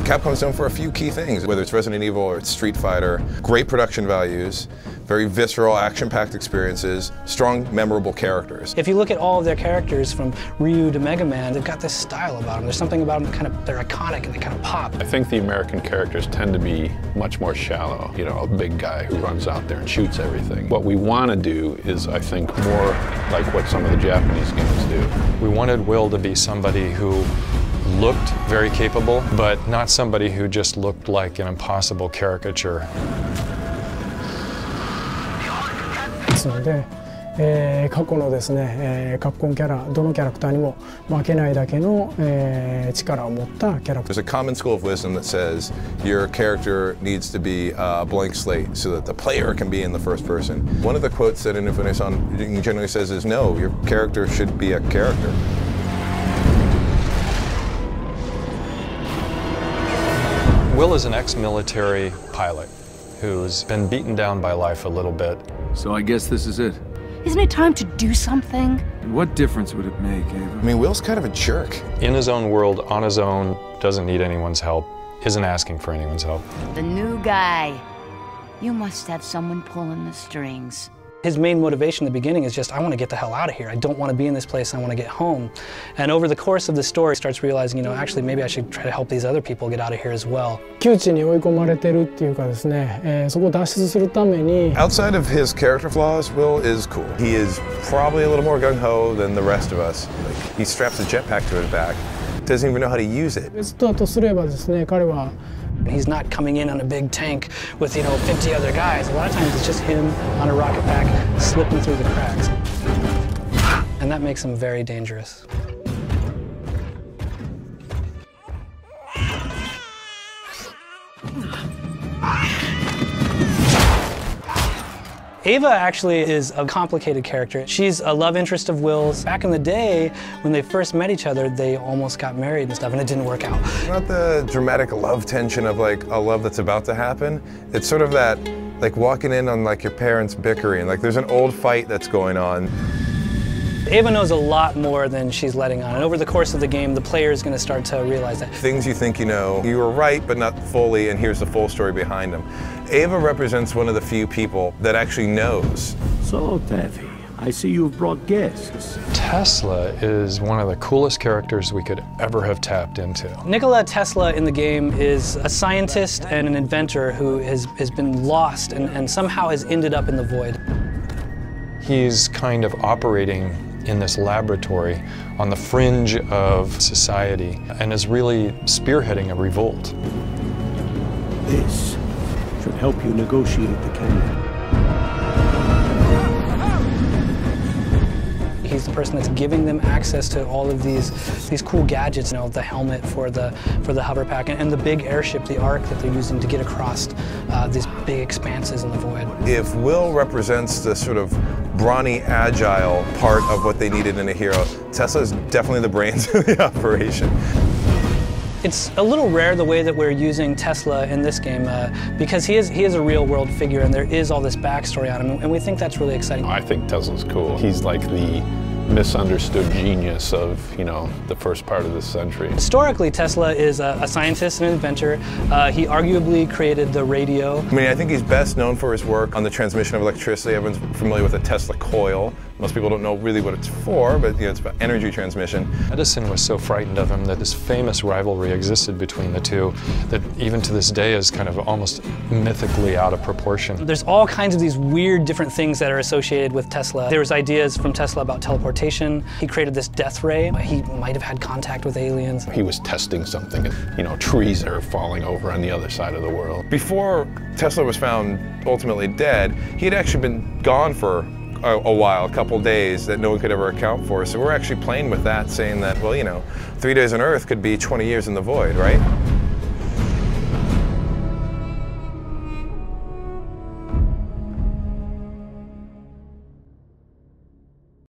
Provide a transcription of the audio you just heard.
Capcom's known for a few key things, whether it's Resident Evil or it's Street Fighter. Great production values, very visceral, action-packed experiences, strong, memorable characters. If you look at all of their characters from Ryu to Mega Man, they've got this style about them. There's something about them they're iconic and they kind of pop. I think the American characters tend to be much more shallow. You know, a big guy who runs out there and shoots everything. What we want to do is, I think, more like what some of the Japanese games do. We wanted Will to be somebody who looked very capable, but not somebody who just looked like an impossible caricature. ですので、過去のですね、カプコンキャラ、どのキャラクターにも負けないだけの、力を持ったキャラクター。 There's a common school of wisdom that says your character needs to be a blank slate so that the player can be in the first person. One of the quotes that Inafune generally says is, no, your character should be a character. Will is an ex-military pilot who's been beaten down by life a little bit. So I guess this is it. Isn't it time to do something? What difference would it make, Ava? I mean, Will's kind of a jerk. In his own world, on his own, doesn't need anyone's help, isn't asking for anyone's help. The new guy. You must have someone pulling the strings. His main motivation in the beginning is just, I want to get the hell out of here. I don't want to be in this place. I want to get home. And over the course of the story, he starts realizing, you know, actually maybe I should try to help these other people get out of here as well. 窮地に追い込まれてるっていうかですね、そこを脱出するために。 Outside of his character flaws, Will is cool. He is probably a little more gung-ho than the rest of us. Like, he straps a jetpack to his back, doesn't even know how to use it. ベストだとすればですね、彼は He's not coming in on a big tank with, you know, 50 other guys. A lot of times it's just him on a rocket pack slipping through the cracks. And that makes him very dangerous. Ava actually is a complicated character. She's a love interest of Will's. Back in the day, when they first met each other, they almost got married and stuff, and it didn't work out. Not the dramatic love tension of like a love that's about to happen. It's sort of that, like walking in on like your parents bickering. Like there's an old fight that's going on. Ava knows a lot more than she's letting on, and over the course of the game, the player is going to start to realize that. Things you think you know, you were right, but not fully, and here's the full story behind them. Ava represents one of the few people that actually knows. So, Taffy, I see you've brought guests. Tesla is one of the coolest characters we could ever have tapped into. Nikola Tesla in the game is a scientist and an inventor who has been lost and somehow has ended up in the void. He's kind of operating in this laboratory on the fringe of society and is really spearheading a revolt. This should help you negotiate the canyon. He's the person that's giving them access to all of these cool gadgets, you know, the helmet for the hover pack and the big airship, the Ark that they're using to get across these big expanses in the void. If Will represents the sort of brawny, agile part of what they needed in a hero, Tesla is definitely the brains of the operation. It's a little rare the way that we're using Tesla in this game because he is a real-world figure and there is all this backstory on him, and we think that's really exciting. I think Tesla's cool. He's like the misunderstood genius of, you know, the first part of this century. Historically, Tesla is a scientist and an inventor. He arguably created the radio. I mean, I think he's best known for his work on the transmission of electricity. Everyone's familiar with the Tesla coil. Most people don't know really what it's for, but you know, it's about energy transmission. Edison was so frightened of him that this famous rivalry existed between the two that even to this day is kind of almost mythically out of proportion. There's all kinds of these weird different things that are associated with Tesla. There was ideas from Tesla about teleportation. He created this death ray. He might have had contact with aliens. He was testing something, you know, trees are falling over on the other side of the world. Before Tesla was found ultimately dead, he had actually been gone for a while, a couple days that no one could ever account for. So we're actually playing with that, saying that, well, you know, 3 days on Earth could be 20 years in the void, right?